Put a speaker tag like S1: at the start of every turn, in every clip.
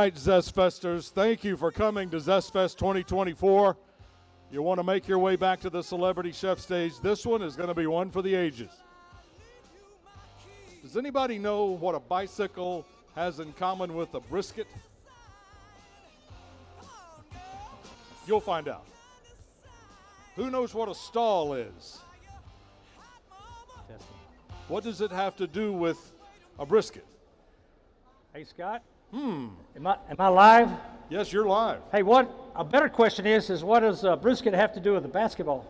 S1: right, Zest Festers, thank you for coming to Zest Fest 2024. You want to make your way back to the Celebrity Chef stage. This one is going to be one for the ages. Does anybody know what a bicycle has in common with a brisket? You'll find out. Who knows what a stall is? What does it have to do with a brisket?
S2: Hey, Scott. Am I live?
S1: Yes, you're live.
S2: Hey, what a better question is what does brisket have to do with the basketball?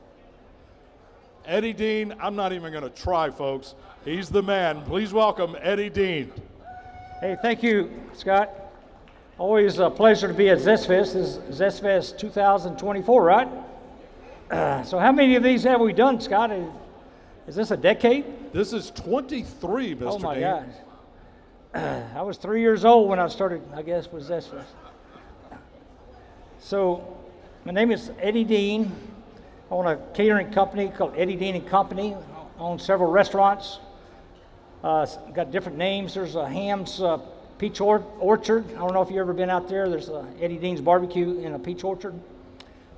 S1: Eddie Deen, I'm not even going to try, folks. He's the man. Please welcome Eddie Deen.
S2: Hey, thank you, Scott. Always a pleasure to be at Zest Fest. This is Zest Fest 2024, right? So how many of these have we done, Scott? Is this a decade?
S1: This is 23, Mr.
S2: Oh, my
S1: Deen.
S2: gosh. I was 3 years old when I started, I guess, with Zest Fest. So, my name is Eddie Deen. I own a catering company called Eddie Deen and Company. I own several restaurants. Got different names. There's a Ham's Peach Orchard. I don't know if you've ever been out there. There's a Eddie Dean's Barbecue in a peach orchard.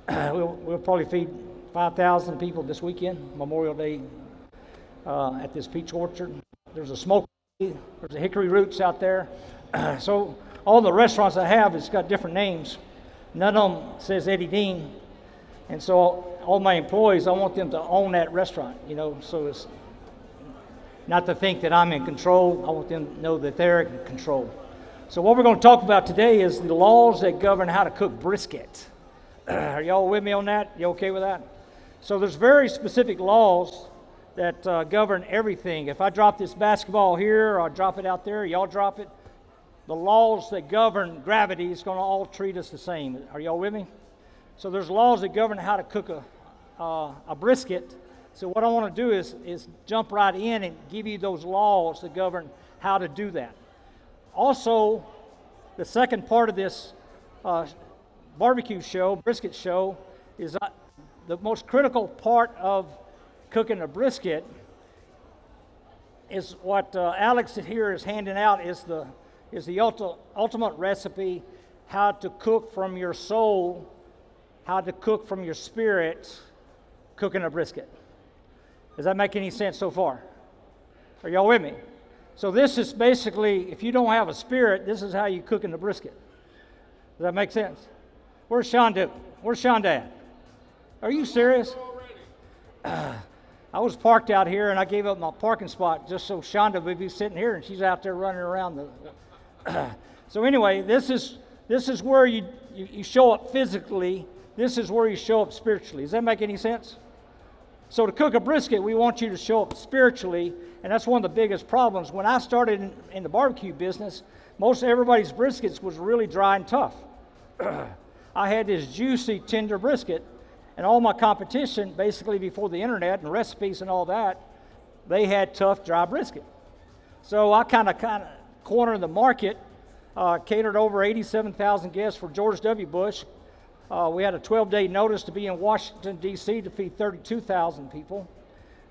S2: We'll probably feed 5,000 people this weekend, Memorial Day, at this peach orchard. There's a smoke. There's a Hickory Roots out there. So all the restaurants I have, it's got different names. None of them says Eddie Deen. And so all my employees, I want them to own that restaurant, so it's not to think that I'm in control. I want them to know that they're in control. So what we're going to talk about today is the laws that govern how to cook brisket. Are y'all with me on that? You okay with that? So there's very specific laws that govern everything. If I drop this basketball here or I drop it out there, y'all drop it, the laws that govern gravity is going to all treat us the same. Are y'all with me? So there's laws that govern how to cook a brisket. So what I want to do is jump right in and give you those laws that govern how to do that. Also, the second part of this barbecue show, brisket show, is the most critical part of cooking a brisket is what Alex here is handing out is the ultimate recipe, how to cook from your soul, how to cook from your spirit, cooking a brisket. Does that make any sense so far? Are y'all with me? So this is basically, if you don't have a spirit, this is how you cook in the brisket. Does that make sense? Where's Shonda? Where's Shonda at? Are you serious? I was parked out here and I gave up my parking spot just so Shonda would be sitting here, and she's out there running around. So anyway, this is where you show up physically. This is where you show up spiritually. Does that make any sense? So to cook a brisket, we want you to show up spiritually, and that's one of the biggest problems. When I started in the barbecue business, most everybody's briskets was really dry and tough. I had this juicy, tender brisket, and all my competition, basically before the internet and recipes and all that, they had tough, dry brisket. So I kind of cornered the market, catered over 87,000 guests for George W. Bush. We had a 12-day notice to be in Washington, D.C. to feed 32,000 people.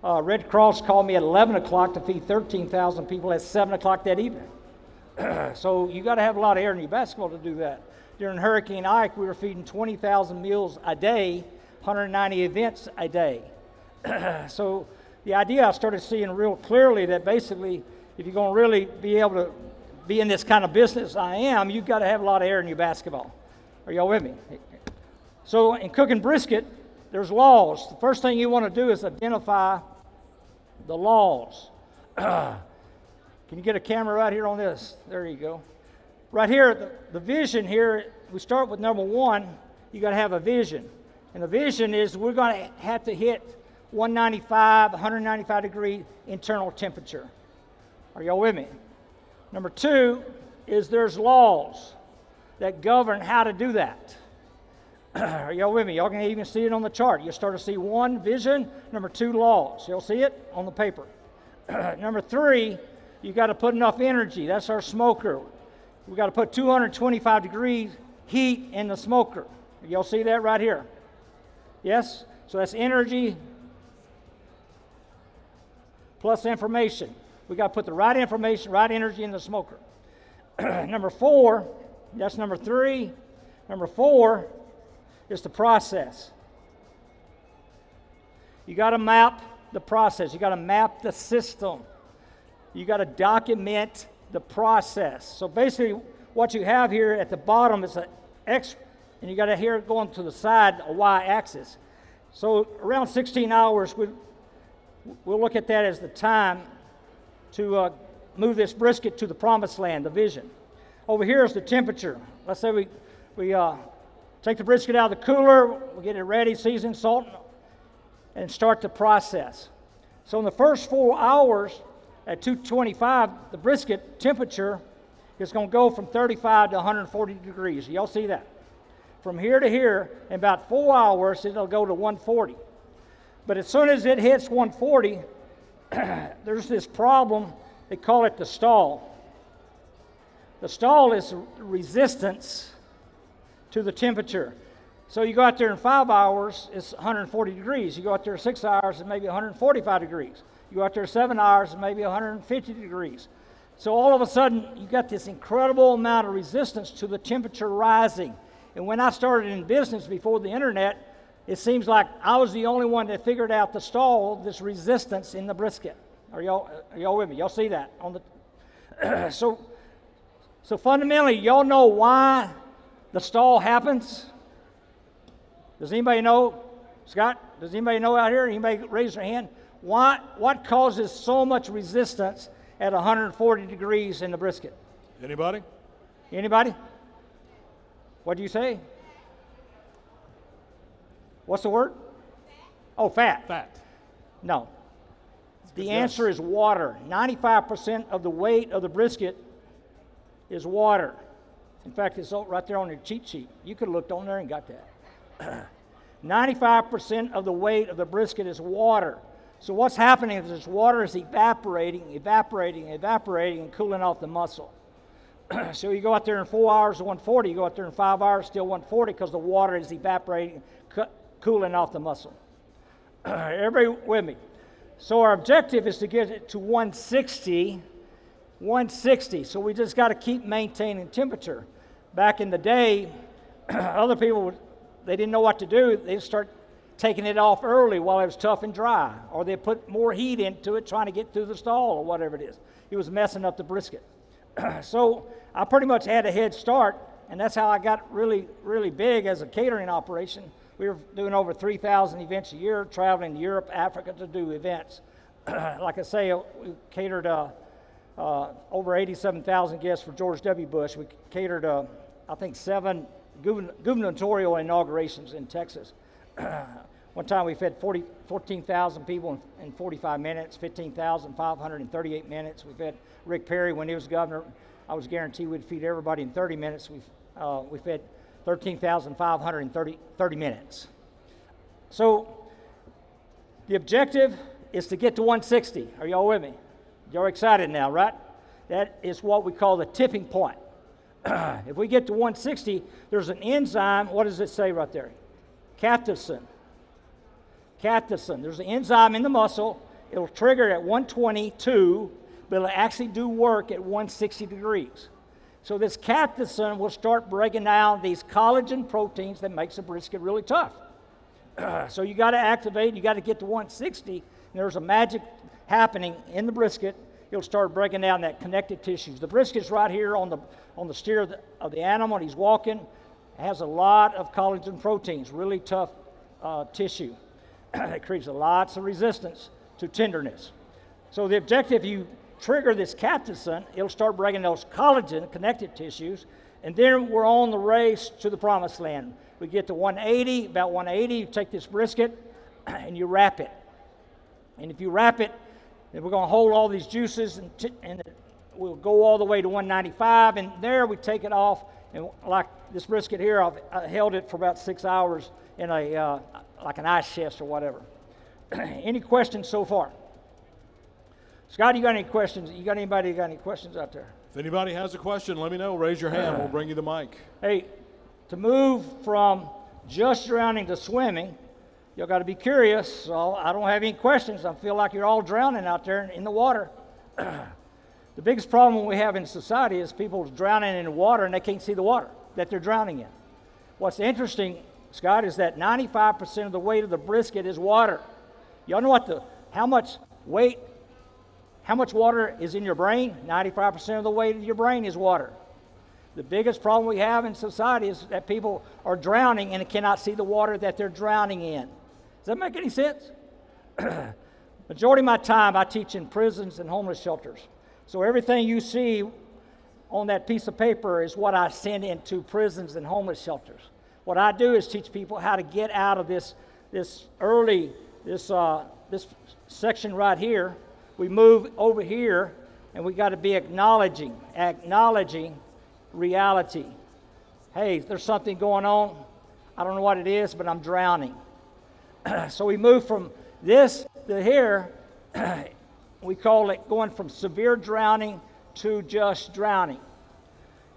S2: Red Cross called me at 11 o'clock to feed 13,000 people at 7 o'clock that evening. So you got to have a lot of air in your basketball to do that. During Hurricane Ike, we were feeding 20,000 meals a day, 190 events a day. So the idea I started seeing real clearly that basically if you're going to really be able to be in this kind of business I am, you've got to have a lot of air in your basketball. Are y'all with me? So in cooking brisket, there's laws. The first thing you want to do is identify the laws. Can you get a camera right here on this? There you go. Right here, the vision here, we start with number one, you got to have a vision. And the vision is we're going to have to hit 195 degree internal temperature. Are y'all with me? Number two is there's laws that govern how to do that. Are y'all with me? Y'all can even see it on the chart. You'll start to see one, vision. Number two, laws. You'll see it on the paper. Number three, you got to put enough energy. That's our smoker. We got to put 225 degrees heat in the smoker. Y'all see that right here? Yes? So that's energy plus information. We got to put the right information, right energy in the smoker. Number four, That's number 3. Number 4 is the process. You got to map the process. You got to map the system. You got to document the process. So basically, what you have here at the bottom is an X, and you got to here going to the side, a Y-axis. So around 16 hours, we'll look at that as the time to move this brisket to the promised land, the vision. Over here is the temperature. Let's say we take the brisket out of the cooler, we get it ready, season, salt, and start the process. So in the first 4 hours at 225, the brisket temperature is going to go from 35 to 140 degrees. Y'all see that? From here to here, in about 4 hours, it'll go to 140. But as soon as it hits 140, there's this problem. They call it the stall. The stall is resistance to the temperature. So you go out there in 5 hours, it's 140 degrees. You go out there 6 hours, it's maybe 145 degrees. You go out there 7 hours, it's maybe 150 degrees. So all of a sudden, you got this incredible amount of resistance to the temperature rising. And when I started in business before the internet, it seems like I was the only one that figured out the stall, this resistance in the brisket. Are y'all with me? Y'all see that on the? So fundamentally, y'all know why the stall happens? Does anybody know? Scott, does anybody know out here? Anybody raise their hand? What causes so much resistance at 140 degrees in the brisket?
S1: Anybody?
S2: Anybody? What do you say? What's the word? Oh, fat.
S1: Fat.
S2: No. The answer is water. 95% of the weight of the brisket is water. In fact, it's right there on your cheat sheet. You could have looked on there and got that. 95% of the weight of the brisket is water. So what's happening is this water is evaporating, and cooling off the muscle. So you go out there in 4 hours to 140, you go out there in 5 hours, still 140, because the water is evaporating, cooling off the muscle. Everybody with me? So our objective is to get it to 160. So we just got to keep maintaining temperature. Back in the day, other people, they didn't know what to do. They'd start taking it off early while it was tough and dry, or they put more heat into it trying to get through the stall or whatever it is. It was messing up the brisket. So I pretty much had a head start, and that's how I got really, really big as a catering operation. We were doing over 3,000 events a year, traveling to Europe, Africa to do events. Like I say, we catered over 87,000 guests for George W. Bush. We catered, I think, 7 gubernatorial inaugurations in Texas. One time we fed 14,000 people in 45 minutes, 15,538 minutes. We fed Rick Perry when he was governor. I was guaranteed we'd feed everybody in 30 minutes. We fed 13,530 minutes. So the objective is to get to 160. Are y'all with me? You're excited now, right? That is what we call the tipping point. If we get to 160, there's an enzyme. What does it say right there? Capsaicin. There's an enzyme in the muscle. It'll trigger at 122, but it'll actually do work at 160 degrees. So this capsaicin will start breaking down these collagen proteins that makes the brisket really tough. So you got to activate. You got to get to 160. And there's a magic happening in the brisket. It'll start breaking down that connective tissues. The brisket's right here on the steer of the animal. He's walking. It has a lot of collagen proteins, really tough tissue. It creates lots of resistance to tenderness. So the objective, you trigger this capsaicin, it'll start breaking those collagen connective tissues, and then we're on the race to the promised land. We get to 180, about 180, you take this brisket and you wrap it. And if you wrap it, then we're going to hold all these juices and we'll go all the way to 195, and there we take it off. And like this brisket here, I held it for about 6 hours in a like an ice chest or whatever. Any questions so far? Scott, you got any questions? You got anybody got any questions out there?
S1: If anybody has a question, let me know. Raise your hand. We'll bring you the mic.
S2: Hey, to move from just drowning to swimming, y'all got to be curious. So I don't have any questions. I feel like you're all drowning out there in the water. The biggest problem we have in society is people drowning in water and they can't see the water that they're drowning in. What's interesting, Scott, is that 95% of the weight of the brisket is water. Y'all know how much water is in your brain? 95% of the weight of your brain is water. The biggest problem we have in society is that people are drowning and cannot see the water that they're drowning in. Does that make any sense? Majority of my time I teach in prisons and homeless shelters. So everything you see on that piece of paper is what I send into prisons and homeless shelters. What I do is teach people how to get out of this section right here. We move over here, and we got to be acknowledging reality. Hey, there's something going on. I don't know what it is, but I'm drowning. So we move from this to here. We call it going from severe drowning to just drowning.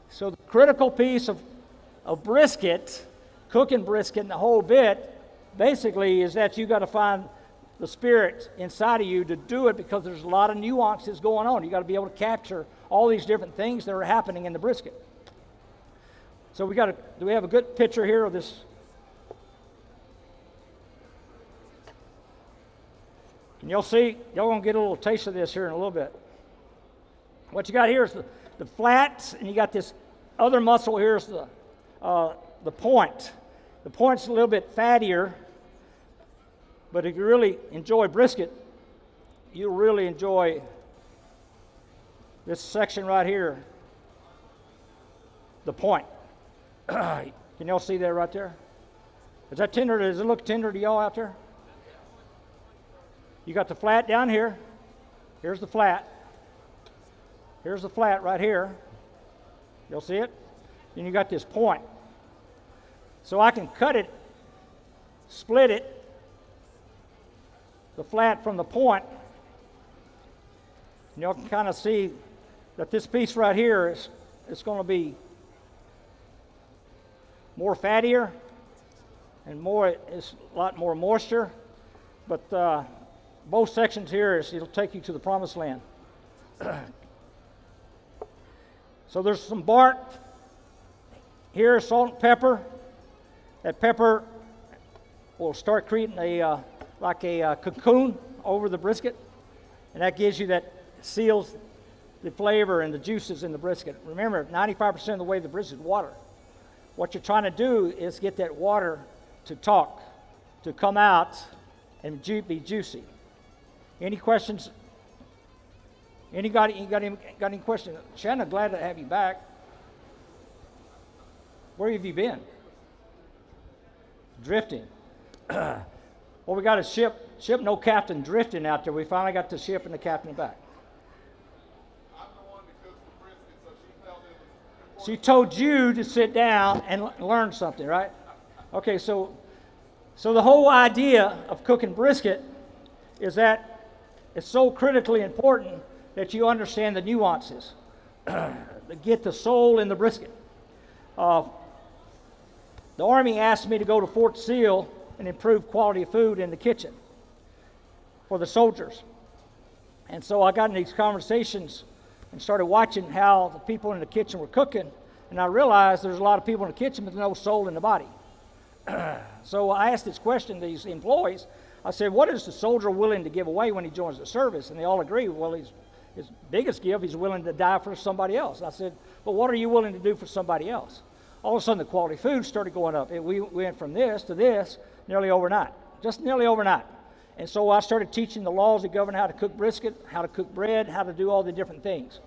S2: So the critical piece of brisket, cooking brisket and the whole bit, basically is that you got to find the spirit inside of you to do it, because there's a lot of nuances going on. You got to be able to capture all these different things that are happening in the brisket. So do we have a good picture here of this? And y'all see, y'all gonna get a little taste of this here in a little bit. What you got here is the flats, and you got this other muscle here is the point. The point's a little bit fattier, but if you really enjoy brisket, you'll really enjoy this section right here, the point. Can y'all see that right there? Is that tender? Does it look tender to y'all out there? You got the flat down here. Here's the flat. Here's the flat right here. You'll see it? Then you got this point. So I can cut it, split it, the flat from the point. And y'all can kind of see that this piece right here is going to be more fattier and it's a lot more moisture. But both sections here, it'll take you to the promised land. So there's some bark. Here, salt and pepper. That pepper will start creating a cocoon over the brisket, and that gives you seals the flavor and the juices in the brisket. Remember, 95% of the way the brisket is water. What you're trying to do is get that water to talk, to come out and be juicy. Any questions? Got any questions? Shannon, glad to have you back. Where have you been? Drifting. Well, we got a ship no captain drifting out there. We finally got the ship and the captain back.
S3: I'm the one that cooks the brisket, so she felt it was.
S2: She told you to sit down and learn something, right? Okay, so the whole idea of cooking brisket is that it's so critically important that you understand the nuances, to get the soul in the brisket. The Army asked me to go to Fort Sill and improve quality of food in the kitchen for the soldiers. And so I got in these conversations and started watching how the people in the kitchen were cooking, and I realized there's a lot of people in the kitchen with no soul in the body. So I asked this question to these employees. I said, what is the soldier willing to give away when he joins the service? And they all agreed, well, his biggest gift, he's willing to die for somebody else. I said, but what are you willing to do for somebody else? All of a sudden, the quality of food started going up. We went from this to this nearly overnight, just nearly overnight. And so I started teaching the laws that govern how to cook brisket, how to cook bread, how to do all the different things.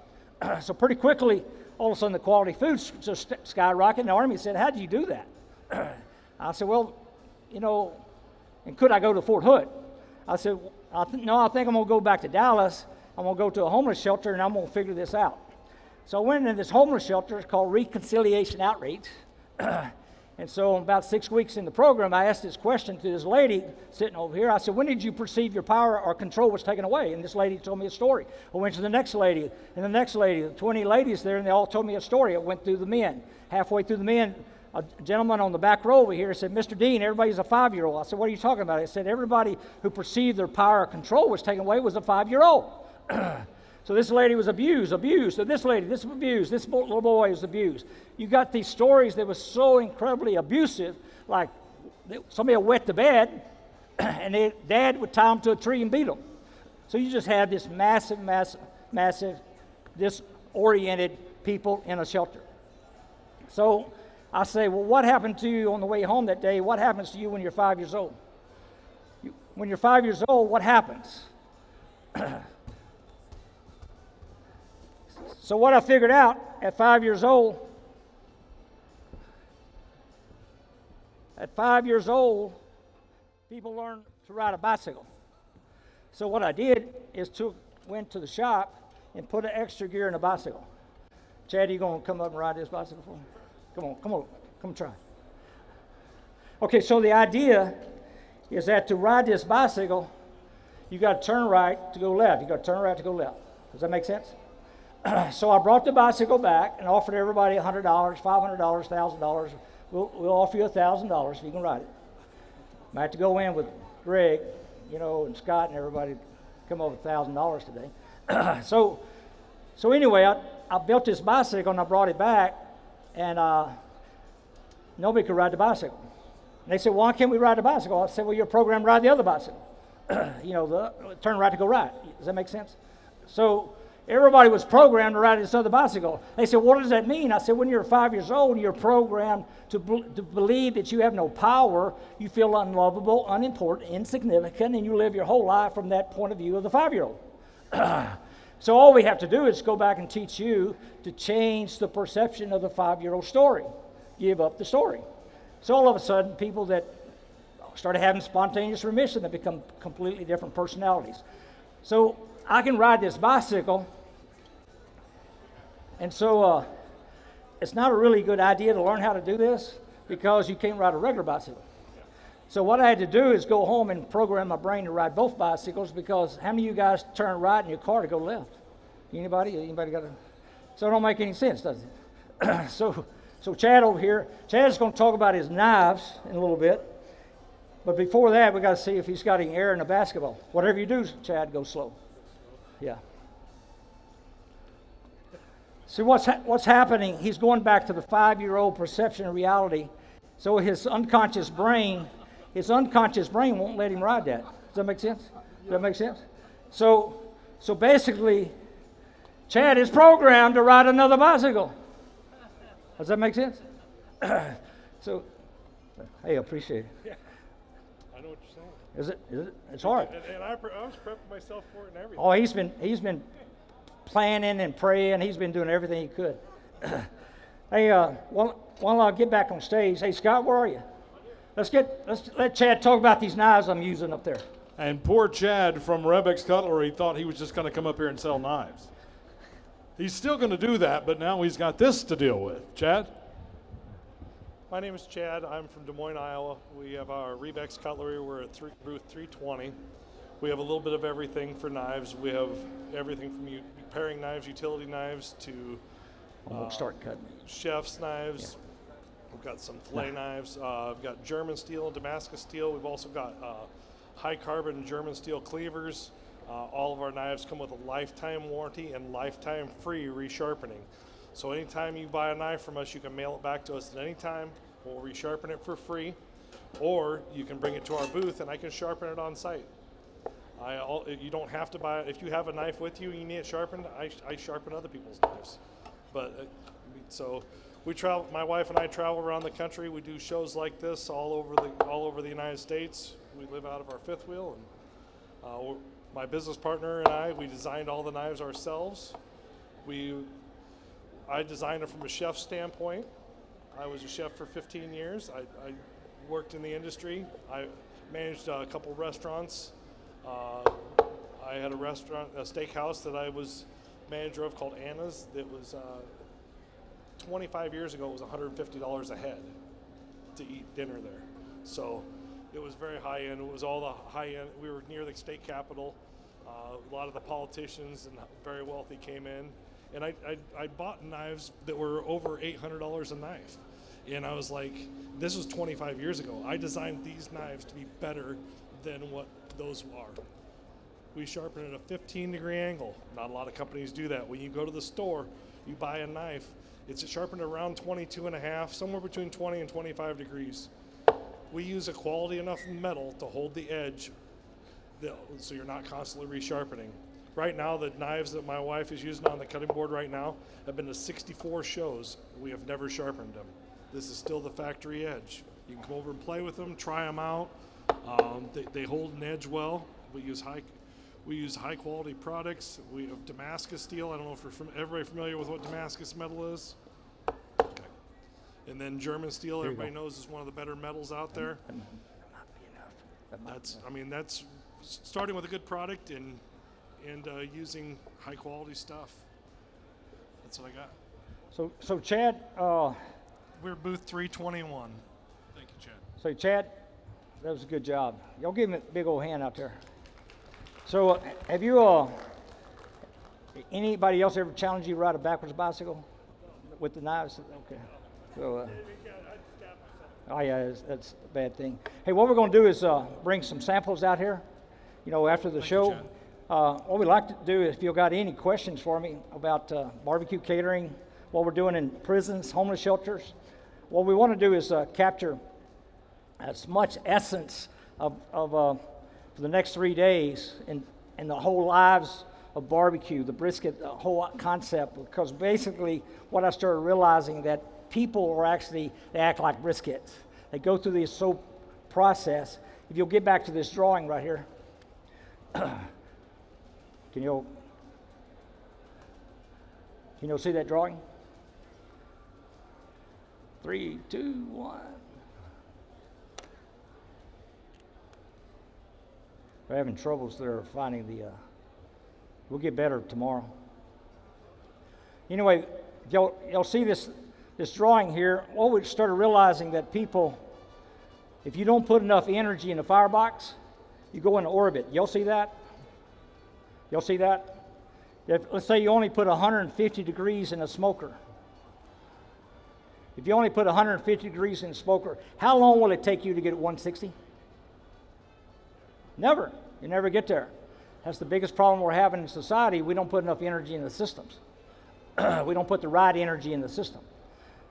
S2: So pretty quickly, all of a sudden, the quality of food just skyrocketed. And the Army said, how did you do that? I said, well, and could I go to Fort Hood? I said, no, I think I'm going to go back to Dallas. I'm going to go to a homeless shelter, and I'm going to figure this out. So I went into this homeless shelter. It's called Reconciliation Outreach. And so about 6 weeks in the program, I asked this question to this lady sitting over here. I said, when did you perceive your power or control was taken away? And this lady told me a story. I went to the next lady, and the next lady, 20 ladies there, and they all told me a story. I went through the men. Halfway through the men, a gentleman on the back row over here said, Mr. Deen, everybody's a 5-year-old. I said, what are you talking about? He said, everybody who perceived their power or control was taken away was a 5-year-old. So this lady was abused. So this lady, this was abused. This little boy was abused. You got these stories that were so incredibly abusive, like somebody would wet the bed, and dad would tie them to a tree and beat them. So you just had this massive, disoriented people in a shelter. So I say, well, what happened to you on the way home that day? What happens to you when you're 5 years old? When you're 5 years old, what happens? So what I figured out at 5 years old, people learn to ride a bicycle. So what I did is went to the shop and put an extra gear in a bicycle. Chad, you gonna come up and ride this bicycle for me? Come try. Okay, so the idea is that to ride this bicycle, you got to turn right to go left. You got to turn right to go left. Does that make sense? So I brought the bicycle back and offered everybody $100, $500, $1,000. We'll offer you $1,000 if you can ride it. I had to go in with Greg, and Scott and everybody come up with $1,000 today. So anyway, I built this bicycle and I brought it back, and nobody could ride the bicycle. And they said, "Why can't we ride the bicycle?" I said, "Well, you're programmed to ride the other bicycle. Turn right to go right." Does that make sense? So everybody was programmed to ride this other bicycle. They said, "What does that mean?" I said, "When you're 5 years old, you're programmed to believe that you have no power, you feel unlovable, unimportant, insignificant, and you live your whole life from that point of view of the 5-year-old. So all we have to do is go back and teach you to change the perception of the 5-year-old story. Give up the story. So all of a sudden, people that started having spontaneous remission that become completely different personalities. So I can ride this bicycle, and so it's not a really good idea to learn how to do this because you can't ride a regular bicycle. So what I had to do is go home and program my brain to ride both bicycles, because how many of you guys turn right in your car to go left? Anybody got a... So it don't make any sense, does it? So Chad over here, Chad's going to talk about his knives in a little bit. But before that, we got to see if he's got any air in the basketball. Whatever you do, Chad, go slow. Yeah. See, what's happening, he's going back to the 5-year-old perception of reality. So his unconscious brain won't let him ride that. Does that make sense? Does that make sense? So basically, Chad is programmed to ride another bicycle. Does that make sense? So, hey, I appreciate it.
S4: Yeah, I know what you're saying.
S2: Is it? It's hard.
S4: And I was prepping myself for it and everything.
S2: Oh, he's been planning and praying. He's been doing everything he could. Hey, while I get back on stage, hey Scott, where are you? Let's let Chad talk about these knives I'm using up there.
S1: And poor Chad from Rebec's Cutlery thought he was just going to come up here and sell knives. He's still going to do that, but now he's got this to deal with. Chad?
S4: My name is Chad. I'm from Des Moines, Iowa. We have our Rebex Cutlery. We're at booth 320. We have a little bit of everything for knives. We have everything from paring knives, utility knives, to
S2: Start cutting.
S4: chef's knives. Yeah. We've got some fillet knives. We've got German steel and Damascus steel. We've also got high carbon German steel cleavers. All of our knives come with a lifetime warranty and lifetime free resharpening. So anytime you buy a knife from us, you can mail it back to us at any time. We'll resharpen it for free, or you can bring it to our booth and I can sharpen it on site. You don't have to buy it. If you have a knife with you and you need it sharpened, I sharpen other people's knives. But so we travel. My wife and I travel around the country. We do shows like this all over the United States. We live out of our fifth wheel, and my business partner and I, we designed all the knives ourselves. I designed it from a chef standpoint. I was a chef for 15 years. I worked in the industry. I managed a couple restaurants. I had a steakhouse that I was manager of called Anna's. That was 25 years ago. It was $150 a head to eat dinner there. So it was very high end. It was all the high end. We were near the state capitol. A lot of the politicians and very wealthy came in, and I bought knives that were over $800 a knife, and I was like, this was 25 years ago. I designed these knives to be better than what those are. We sharpen at a 15-degree angle. Not a lot of companies do that. When you go to the store, you buy a knife. It's sharpened around 22 and a half, somewhere between 20 and 25 degrees. We use a quality enough metal to hold the edge so you're not constantly resharpening. Right now, the knives that my wife is using on the cutting board right now have been to 64 shows. We have never sharpened them. This is still the factory edge. You can come over and play with them, try them out. They hold an edge well. We use high quality products. We have Damascus steel. I don't know if everybody familiar with what Damascus metal is. Okay. And then German steel, everybody knows is one of the better metals out there. That's starting with a good product and using high quality stuff. That's what I got.
S2: So Chad,
S4: We're booth 321. Thank you, Chad.
S2: so Chad, that was a good job. Y'all give him a big old hand out there. So have you, anybody else ever challenged you to ride a backwards bicycle with the knives? Okay. So, oh yeah, that's a bad thing. Hey, what we're going to do is bring some samples out here, after the show. What we'd like to do is, if you've got any questions for me about barbecue catering, what we're doing in prisons, homeless shelters, what we want to do is capture as much essence of for the next 3 days in the whole lives of barbecue, the brisket, the whole concept, because basically what I started realizing that people are actually, they act like briskets. They go through this soap process. If you'll get back to this drawing right here, can you see that drawing? 3, 2, 1. We're having troubles there finding the, we'll get better tomorrow. Anyway, y'all see this drawing here. Well, we started realizing that people, if you don't put enough energy in the firebox, you go into orbit. Y'all see that? Y'all see that? Let's say you only put 150 degrees in a smoker. If you only put 150 degrees in a smoker, how long will it take you to get 160? Never. You never get there. That's the biggest problem we're having in society. We don't put enough energy in the systems. We don't put the right energy in the system.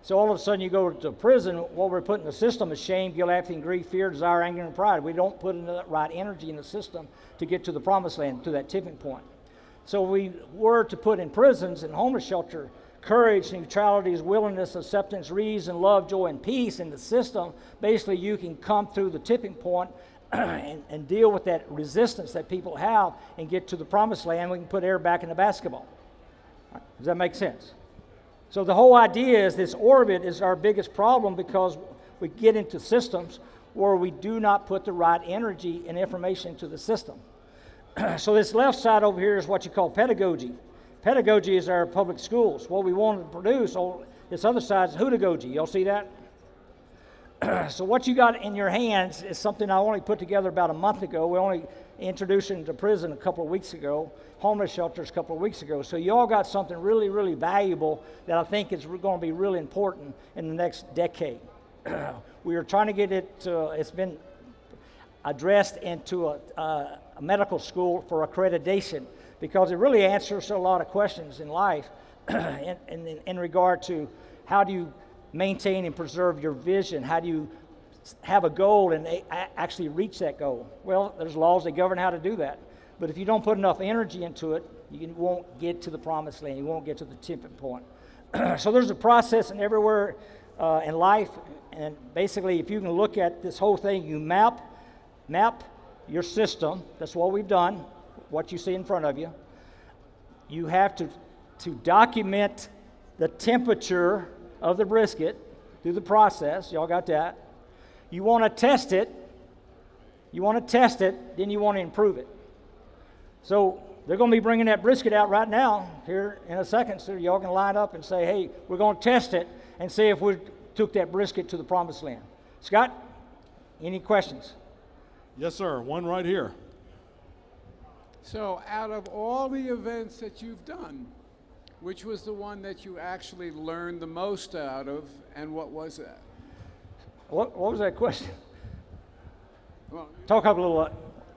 S2: So all of a sudden you go to prison, what we're putting in the system is shame, guilt, apathy, grief, fear, desire, anger, and pride. We don't put in the right energy in the system to get to the promised land, to that tipping point. So we were to put in prisons and homeless shelter courage, neutrality, willingness, acceptance, reason, love, joy, and peace in the system. Basically, you can come through the tipping point and deal with that resistance that people have and get to the promised land. We can put air back in the basketball. Does that make sense? So the whole idea is this orbit is our biggest problem because we get into systems where we do not put the right energy and information into the system. So this left side over here is what you call pedagogy. Pedagogy is our public schools. What we want to produce, this other side is hudagogy. Y'all see that? So what you got in your hands is something I only put together about a month ago. We only introduced it into prison a couple of weeks ago, homeless shelters a couple of weeks ago. So you all got something really, really valuable that I think is going to be really important in the next decade. We are trying to get it, it's been addressed into a medical school for accreditation because it really answers a lot of questions in life in regard to how do you maintain and preserve your vision? How do you have a goal and actually reach that goal? Well, there's laws that govern how to do that. But if you don't put enough energy into it, you won't get to the promised land. You won't get to the tipping point. So there's a process in everywhere in life. And basically, if you can look at this whole thing, you map your system. That's what we've done, what you see in front of you. You have to document the temperature of the brisket through the process. Y'all got that? You want to test it. Then you want to improve it. So they're going to be bringing that brisket out right now here in a second. So y'all can line up and say, hey, we're going to test it and see if we took that brisket to the promised land. Scott, any questions?
S1: Yes, sir. One right here.
S5: So out of all the events that you've done, which was the one that you actually learned the most out of, and what was that?
S2: What was that question?
S5: Well,
S2: Talk up a little.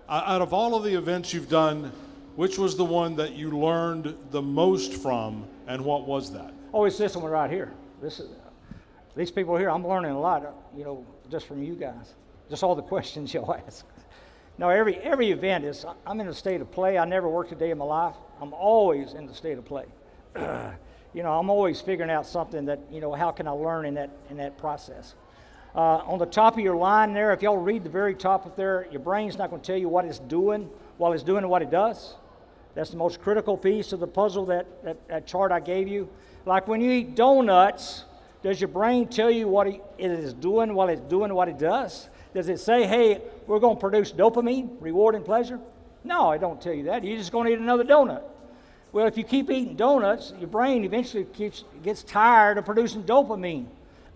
S1: Out of all of the events you've done, which was the one that you learned the most from, and what was that?
S2: Oh, it's this one right here. These people here, I'm learning a lot, just from you guys. Just all the questions you'll ask. No, every event is, I'm in a state of play. I never worked a day in my life. I'm always in the state of play. I'm always figuring out something that, how can I learn in that process. On the top of your line there, if y'all read the very top up there, your brain's not going to tell you what it's doing while it's doing what it does. That's the most critical piece of the puzzle, that chart I gave you. Like when you eat donuts, does your brain tell you what it is doing while it's doing what it does? Does it say, hey, we're going to produce dopamine, reward and pleasure? No, it don't tell you that. You're just going to eat another donut. Well, if you keep eating donuts, your brain eventually gets tired of producing dopamine.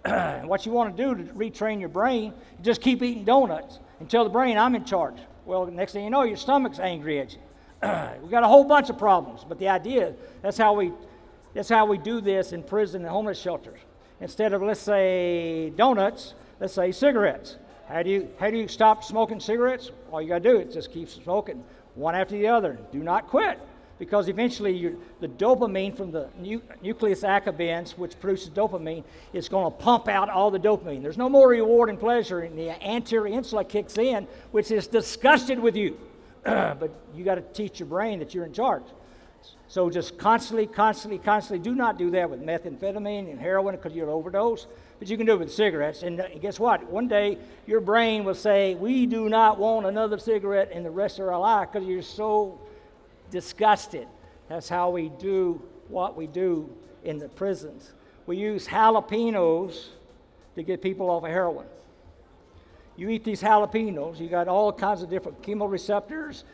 S2: And what you want to do to retrain your brain, just keep eating donuts and tell the brain, I'm in charge. Well, next thing you know, your stomach's angry at you. We got a whole bunch of problems, but the idea, that's how we do this in prison and homeless shelters. Instead of, let's say, donuts, let's say cigarettes. How do you stop smoking cigarettes? All you got to do is just keep smoking one after the other. Do not quit, because eventually the dopamine from the nucleus accumbens, which produces dopamine, is going to pump out all the dopamine. There's no more reward and pleasure, and the anterior insula kicks in, which is disgusted with you. But you got to teach your brain that you're in charge. So just constantly, do not do that with methamphetamine and heroin because you'll overdose. But you can do it with cigarettes. And guess what? One day, your brain will say, we do not want another cigarette in the rest of our life because you're so disgusted. That's how we do what we do in the prisons. We use jalapenos to get people off of heroin. You eat these jalapenos, you got all kinds of different chemoreceptors,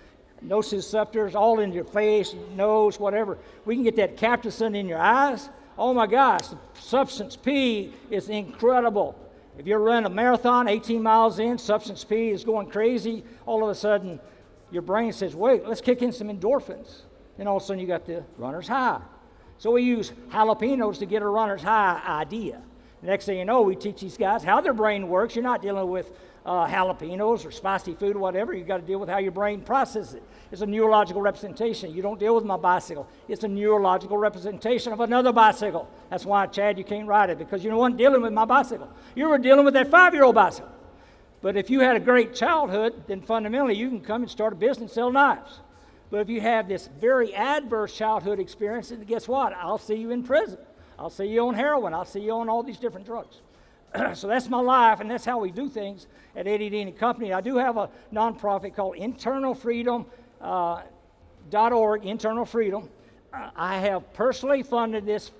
S2: nociceptors, all in your face, nose, whatever. We can get that capsaicin in your eyes. Oh my gosh, the substance P is incredible. If you're running a marathon, 18 miles in, substance P is going crazy. All of a sudden, your brain says, wait, let's kick in some endorphins. And all of a sudden, you got the runner's high. So we use jalapenos to get a runner's high idea. The next thing you know, we teach these guys how their brain works. You're not dealing with jalapenos or spicy food or whatever. You've got to deal with how your brain processes it. It's a neurological representation. You don't deal with my bicycle. It's a neurological representation of another bicycle. That's why, Chad, you can't ride it, because you weren't dealing with my bicycle. You were dealing with that 5-year-old bicycle. But if you had a great childhood, then fundamentally you can come and start a business, sell knives. But if you have this very adverse childhood experience, then guess what? I'll see you in prison. I'll see you on heroin. I'll see you on all these different drugs. So that's my life, and that's how we do things at Eddie Deen and Company. I do have a nonprofit called internalfreedom.org, Internal Freedom. I have personally funded this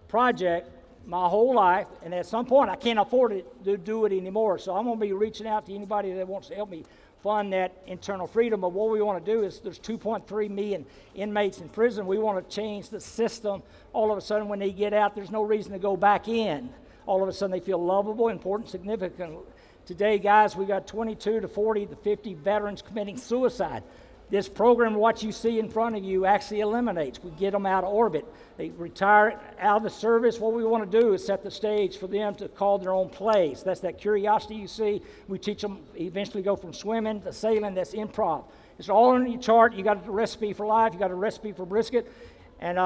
S2: project my whole life, and at some point I can't afford to do it anymore. So I'm going to be reaching out to anybody that wants to help me fund that internal freedom. But what we want to do is, there's 2.3 million inmates in prison. We want to change the system. All of a sudden, when they get out, there's no reason to go back in. All of a sudden, they feel lovable, important, significant. Today, guys, we got 22 to 40 to 50 veterans committing suicide. This program, what you see in front of you, actually eliminates. We get them out of orbit. They retire out of the service. What we want to do is set the stage for them to call their own place. That's that curiosity you see. We teach them eventually go from swimming to sailing. That's improv. It's all in your chart. You got a recipe for life. You got a recipe for brisket. And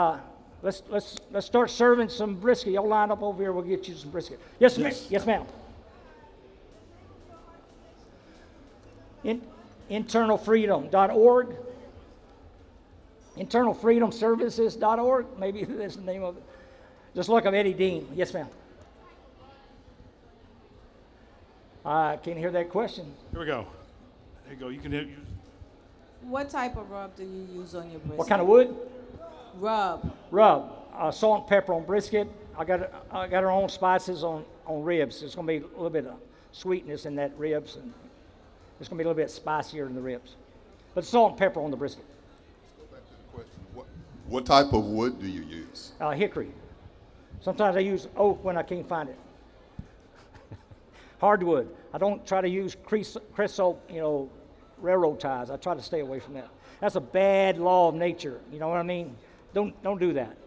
S2: let's start serving some brisket. Y'all line up over here. We'll get you some brisket. Yes, ma'am. Yes, ma'am. Internalfreedom.org. Internalfreedomservices.org. Maybe that's the name of it. Just look up Eddie Deen. Yes, ma'am. I can't hear that question.
S1: Here we go. There you go. You can hit.
S6: What type of rub do you use on your brisket?
S2: What kind of wood?
S6: Rub.
S2: Salt and pepper on brisket. I got our own spices on ribs. There's going to be a little bit of sweetness in that ribs, and it's going to be a little bit spicier in the ribs. But salt and pepper on the brisket.
S3: Let's go back to the question. What type of wood do you use?
S2: Hickory. Sometimes I use oak when I can't find it. Hardwood. I don't try to use creosote, railroad ties. I try to stay away from that. That's a bad law of nature. You know what I mean? Don't do that.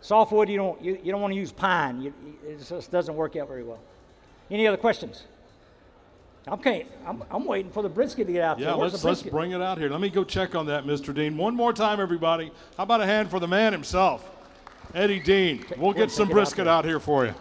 S2: Softwood, you don't want to use pine. It just doesn't work out very well. Any other questions? Okay, I'm waiting for the brisket to get out there.
S1: Yeah,
S2: Where's
S1: let's
S2: the brisket?
S1: bring it out here. Let me go check on that, Mr. Dean. One more time, everybody. How about a hand for the man himself, Eddie Dean? We'll get some
S2: take it out
S1: brisket
S2: there.
S1: out here for you.